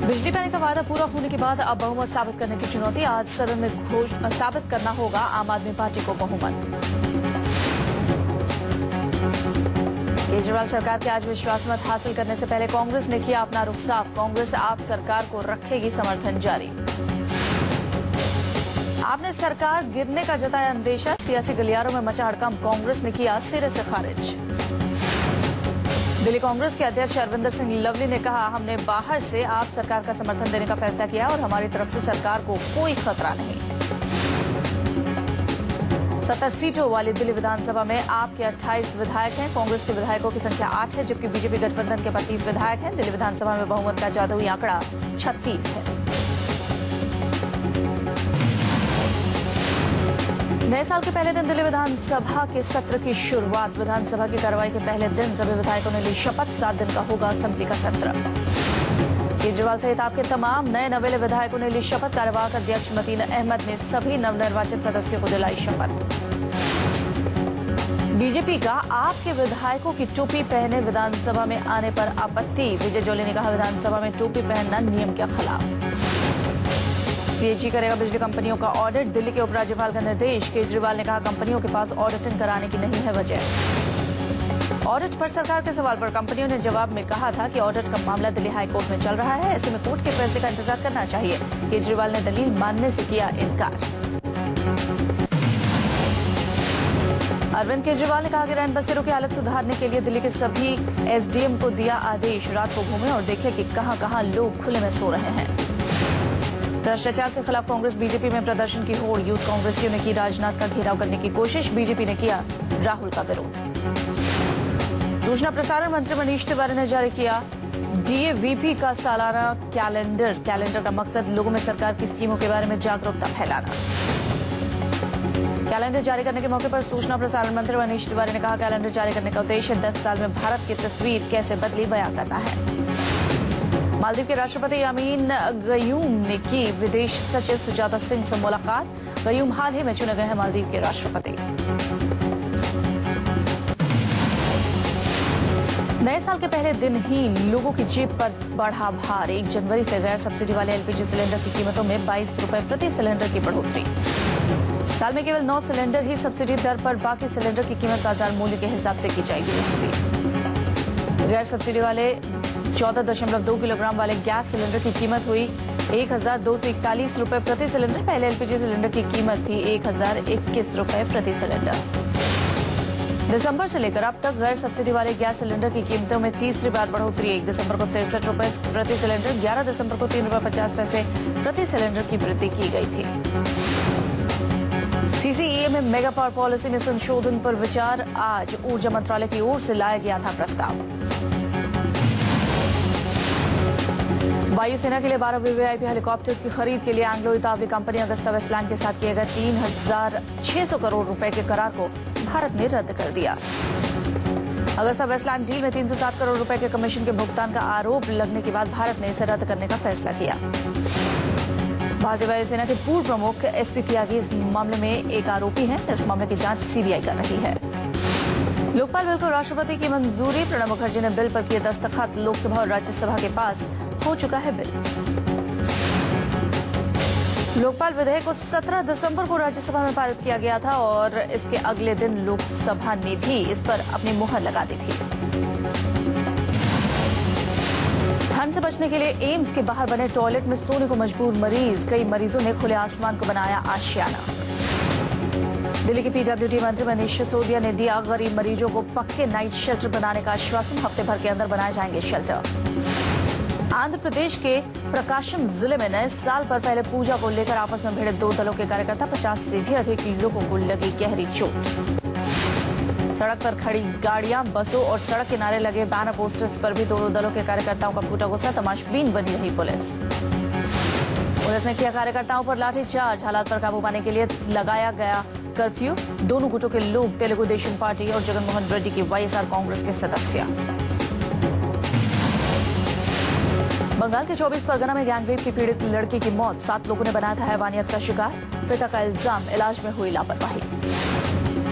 बिजली पानी का वादा पूरा होने के बाद अब बहुमत साबित करने की चुनौती। आज सदन में साबित करना होगा आम आदमी पार्टी को बहुमत। केजरीवाल सरकार के आज विश्वास मत हासिल करने से पहले कांग्रेस ने किया अपना रुख साफ। कांग्रेस आप सरकार को रखेगी समर्थन जारी। आपने सरकार गिरने का जताया अंदेशा। सियासी गलियारों में मचा हड़कंप, कांग्रेस ने किया सिरे से खारिज। दिल्ली कांग्रेस के अध्यक्ष अरविंदर सिंह लवली ने कहा, हमने बाहर से आप सरकार का समर्थन देने का फैसला किया और हमारी तरफ से सरकार को कोई खतरा नहीं। 70 सीटों वाली दिल्ली विधानसभा में आपके 28 विधायक हैं। कांग्रेस के विधायकों की संख्या 8 है, जबकि बीजेपी गठबंधन के 32 विधायक हैं। दिल्ली विधानसभा में बहुमत का जादुई आंकड़ा 36 है। नए साल के पहले दिन दिल्ली विधानसभा के सत्र की शुरुआत। विधानसभा की कार्रवाई के पहले दिन सभी विधायकों ने ली शपथ। 7 दिन का होगा असेंबली का सत्र। केजरीवाल सहित आपके तमाम नए नवेले विधायकों ने ली शपथ। कार्यवाहक अध्यक्ष मतीन अहमद ने सभी नवनिर्वाचित सदस्यों को दिलाई शपथ। बीजेपी का आपके विधायकों की टोपी पहने विधानसभा में आने पर आपत्ति। विजय जोली ने कहा, विधानसभा में टोपी पहनना नियम के खिलाफ। सीएजी करेगा बिजली कंपनियों का ऑडिट। दिल्ली के उपराज्यपाल का निर्देश। केजरीवाल ने कहा, कंपनियों के पास ऑडिटिंग कराने की नहीं है वजह। ऑडिट पर सरकार के सवाल पर कंपनियों ने जवाब में कहा था कि ऑडिट का मामला दिल्ली हाई कोर्ट में चल रहा है, ऐसे में कोर्ट के फैसले का इंतजार करना चाहिए। केजरीवाल ने दलील मानने से किया इनकार। अरविंद केजरीवाल ने कहा कि रैन बसेरों की हालत सुधारने के लिए दिल्ली के सभी एसडीएम को दिया आदेश, रात को घूमें और देखें कि कहां-कहां लोग खुले में सो रहे हैं। भ्रष्टाचार के खिलाफ कांग्रेस बीजेपी में प्रदर्शन की होड़। यूथ कांग्रेसियों ने की राजनाथ का घेराव करने की कोशिश। बीजेपी ने किया राहुल का विरोध। सूचना प्रसारण मंत्री मनीष तिवारी ने जारी किया डीएवीपी का सालाना कैलेंडर। कैलेंडर का मकसद लोगों में सरकार की स्कीमों के बारे में जागरूकता फैलाना। कैलेंडर जारी करने के मौके पर सूचना प्रसारण मंत्री मनीष तिवारी ने कहा, कैलेंडर जारी करने का उद्देश्य 10 साल में भारत की तस्वीर कैसे बदली बयां करना है। मालदीव के राष्ट्रपति यामीन गयूम ने की विदेश सचिव सुजाता सिंह से मुलाकात। गयूम हाल ही में चुने गए हैं मालदीव के राष्ट्रपति। नए साल के पहले दिन ही लोगों की जेब पर बढ़ा भार। 1 जनवरी से गैर सब्सिडी वाले एलपीजी सिलेंडर की कीमतों में 22 रुपए प्रति सिलेंडर की बढ़ोतरी। साल में केवल 9 सिलेंडर ही सब्सिडी दर पर, बाकी सिलेंडर की कीमत बाजार मूल्य के हिसाब से की जाएगी। गैर सब्सिडी वाले 14.2 किलोग्राम वाले गैस सिलेंडर की कीमत हुई 1,241 रुपए प्रति सिलेंडर। पहले एलपीजी सिलेंडर की कीमत थी 1,021 रुपए प्रति सिलेंडर। दिसंबर से लेकर अब तक गैर सब्सिडी वाले गैस सिलेंडर की कीमतों में तीसरी बार बढ़ोतरी। 1 दिसंबर को 63 रुपए प्रति सिलेंडर, 11 दिसंबर को 3 रुपए 50 पैसे प्रति सिलेंडर की वृद्धि की गई थी। सीसीईए में मेगा पावर पॉलिसी में संशोधन पर विचार। आज ऊर्जा मंत्रालय की ओर से लाया गया था प्रस्ताव। वायुसेना के लिए 12 वीवीआईपी हेलीकॉप्टर्स की खरीद के लिए एंग्लो इतालवी कंपनी अगस्ता वेस्टलैंड के साथ किए गए 3,600 करोड़ रुपए के करार को भारत ने रद्द कर दिया। अगस्ता वेस्टलैंड डील में 307 करोड़ रुपए के कमीशन के भुगतान का आरोप लगने के बाद भारत ने इसे रद्द करने का फैसला किया। भारतीय वायुसेना के पूर्व प्रमुख एसपी त्यागी इस मामले में एक आरोपी हैं। इस मामले की जांच सीबीआई कर रही है। लोकपाल बिल को राष्ट्रपति की मंजूरी। प्रणब मुखर्जी ने बिल पर किए दस्तखत। लोकसभा और राज्यसभा के पास हो चुका है बिल। लोकपाल विधेयक को 17 दिसंबर को राज्यसभा में पारित किया गया था और इसके अगले दिन लोकसभा ने भी इस पर अपनी मुहर लगा दी थी। ठंड से बचने के लिए एम्स के बाहर बने टॉयलेट में सोने को मजबूर मरीज। कई मरीजों ने खुले आसमान को बनाया आशियाना। दिल्ली के पीडब्ल्यूडी मंत्री मनीष सिसोदिया ने दिया गरीब मरीजों को पक्के नाइट शेल्टर बनाने का आश्वासन। हफ्ते भर के अंदर बनाए जाएंगे शेल्टर। आंध्र प्रदेश के प्रकाशम जिले में नए साल पर पहले पूजा को लेकर आपस में भिड़े 2 दलों के कार्यकर्ता। 50 से भी अधिक लोगों को लगी गहरी चोट। सड़क पर खड़ी गाड़ियां, बसों और सड़क किनारे लगे बैनर पोस्टर्स पर भी दोनों दलों के कार्यकर्ताओं का फूटा गुस्सा। तमाशबीन बनी रही पुलिस। पुलिस ने किया कार्यकर्ताओं पर लाठीचार्ज। हालात पर काबू पाने के लिए लगाया गया कर्फ्यू। दोनों गुटों के लोग तेलुगु देशम पार्टी और जगनमोहन रेड्डी की वाईएसआर कांग्रेस के सदस्य। बंगाल के 24 परगना में गैंगरेप की पीड़ित लड़की की मौत। 7 लोगों ने बनाया था हैवानियत का शिकार। पिता का इल्जाम, इलाज में हुई लापरवाही।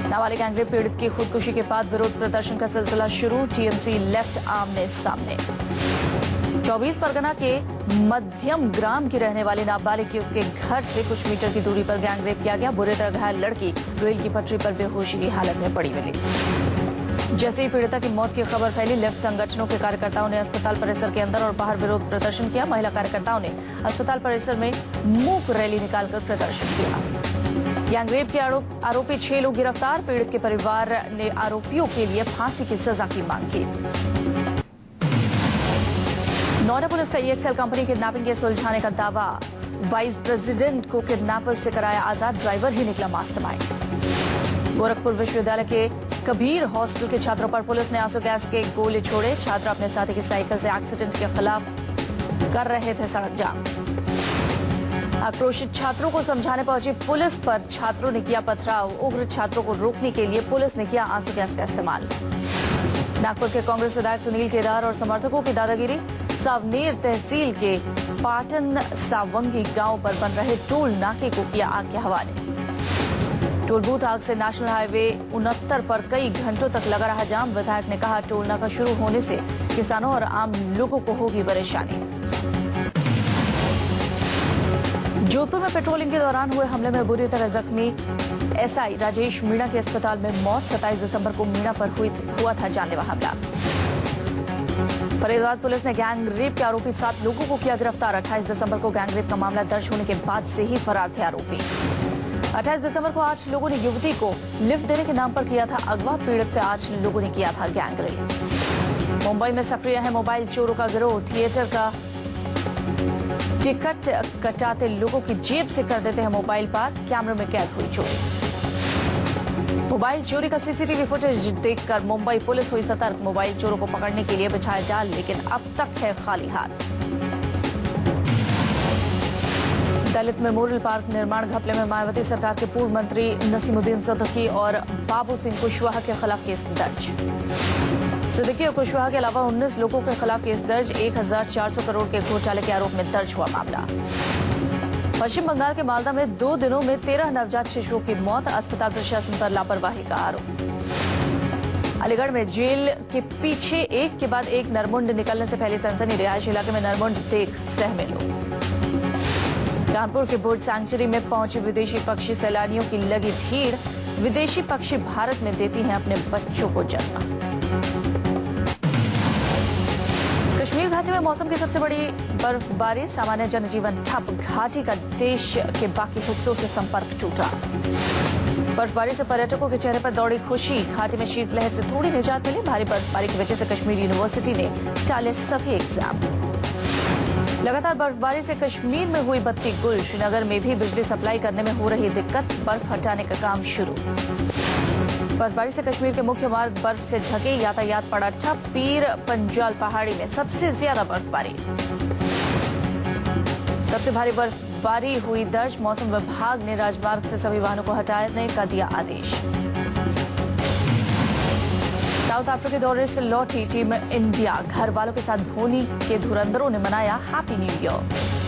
नाबालिग गैंगरेप पीड़ित की खुदकुशी के बाद विरोध प्रदर्शन का सिलसिला शुरू। टीएमसी लेफ्ट आमने सामने। 24 परगना के मध्यम ग्राम की रहने वाली नाबालिग की उसके घर से कुछ मीटर की दूरी पर गैंगरेप किया गया। बुरी तरह घायल लड़की रेल की पटरी पर बेहोशी की हालत में पड़ी मिली। जैसे ही पीड़िता की मौत की खबर फैली, लेफ्ट संगठनों के कार्यकर्ताओं ने अस्पताल परिसर के अंदर और बाहर विरोध प्रदर्शन किया। महिला कार्यकर्ताओं ने अस्पताल परिसर में मूक रैली निकालकर प्रदर्शन किया। गैंगरेप के आरोपी 6 लोग गिरफ्तार। पीड़ित के परिवार ने आरोपियों के लिए फांसी की सजा की मांग की। नोएडा पुलिस का EXL कंपनी किडनैपिंग केस सुलझाने का दावा। वाइस प्रेसिडेंट को किडनैपर्स से कराया आजाद, ड्राइवर ही निकला मास्टरमाइंड। गोरखपुर विश्वविद्यालय के कबीर हॉस्टल के छात्रों पर पुलिस ने आंसू गैस के गोले छोड़े। छात्र अपने साथी की साइकिल से एक्सीडेंट के खिलाफ कर रहे थे सड़क जाम। आक्रोशित छात्रों को समझाने पहुंची पुलिस पर छात्रों ने किया पथराव। उग्र छात्रों को रोकने के लिए पुलिस ने किया आंसू गैस का इस्तेमाल। नागपुर के कांग्रेस विधायक सुनील केदार और समर्थकों की दादागिरी। सावनेर तहसील के पाटन सावंगी गांव पर बन रहे टोल नाके को किया आग के हवाले। टोल बूथ आग से नेशनल हाईवे 69 पर कई घंटों तक लगा रहा जाम। विधायक ने कहा, टोल नाका शुरू होने से किसानों और आम लोगों को होगी परेशानी। जोधपुर में पेट्रोलिंग के दौरान हुए हमले में बुरी तरह जख्मी SI राजेश मीणा के अस्पताल में मौत। 27 दिसंबर को मीणा पर हुआ था जानलेवा हमला। फरीदाबाद पुलिस ने गैंग रेप के आरोपी 7 लोगों को किया गिरफ्तार। 28 दिसंबर को गैंग रेप का मामला दर्ज होने के बाद से ही फरार थे आरोपी। 28 दिसंबर को 8 लोगों ने युवती को लिफ्ट देने के नाम पर किया था अगवा। पीड़ित से 8 लोगों ने किया था गैंग रेप। मुंबई में सक्रिय है मोबाइल चोरों का गिरोह। थिएटर का टिकट कटाते लोगों की जेब से कर देते हैं मोबाइल पार। कैमरे में कैद हुई चोरी। मोबाइल चोरी का CCTV फुटेज देखकर मुंबई पुलिस हुई सतर्क। मोबाइल चोरों को पकड़ने के लिए बिछाया जाल, लेकिन अब तक है खाली हाथ। दलित मेमोरियल पार्क निर्माण घपले में मायावती सरकार के पूर्व मंत्री नसीमुद्दीन सिद्दीकी और बाबू सिंह कुशवाहा के खिलाफ केस दर्ज। सिद्दीकी और कुशवाहा के अलावा 19 लोगों के खिलाफ केस दर्ज। 1400 करोड़ के घोटाले के आरोप में दर्ज हुआ मामला। पश्चिम बंगाल के मालदा में 2 दिनों में 13 नवजात शिशुओं की मौत। अस्पताल प्रशासन पर लापरवाही का आरोप। अलीगढ़ में जेल के पीछे एक के बाद एक नरमुंड निकलने से पहले सनसनी। रिहायशी इलाके में नरमुंड देख सहमे लोग। कानपुर के बर्ड सैंक्चुरी में पहुंचे विदेशी पक्षी सैलानियों की लगी भीड़। विदेशी पक्षी भारत में देती हैं अपने बच्चों को जन्म। कश्मीर घाटी में मौसम की सबसे बड़ी बर्फबारी। सामान्य जनजीवन ठप। घाटी का देश के बाकी हिस्सों से संपर्क टूटा। बर्फबारी से पर्यटकों के चेहरे पर दौड़ी खुशी। घाटी में शीतलहर से थोड़ी निजात मिली। भारी बर्फबारी की वजह से कश्मीर यूनिवर्सिटी ने टाले सभी एग्जाम। लगातार बर्फबारी से कश्मीर में हुई बत्ती गुल। श्रीनगर में भी बिजली सप्लाई करने में हो रही दिक्कत। बर्फ हटाने का काम शुरू। बर्फबारी से कश्मीर के मुख्य मार्ग बर्फ से ढके। यातायात पड़ा ठप। पीर पंजाल पहाड़ी में सबसे ज्यादा बर्फबारी। सबसे भारी बर्फबारी हुई दर्ज। मौसम विभाग ने राजमार्ग से सभी वाहनों को हटाने का दिया आदेश। साउथ अफ्रीका दौरे से लौटी टीम इंडिया। घर वालों के साथ धोनी के धुरंधरों ने मनाया हैप्पी न्यू ईयर।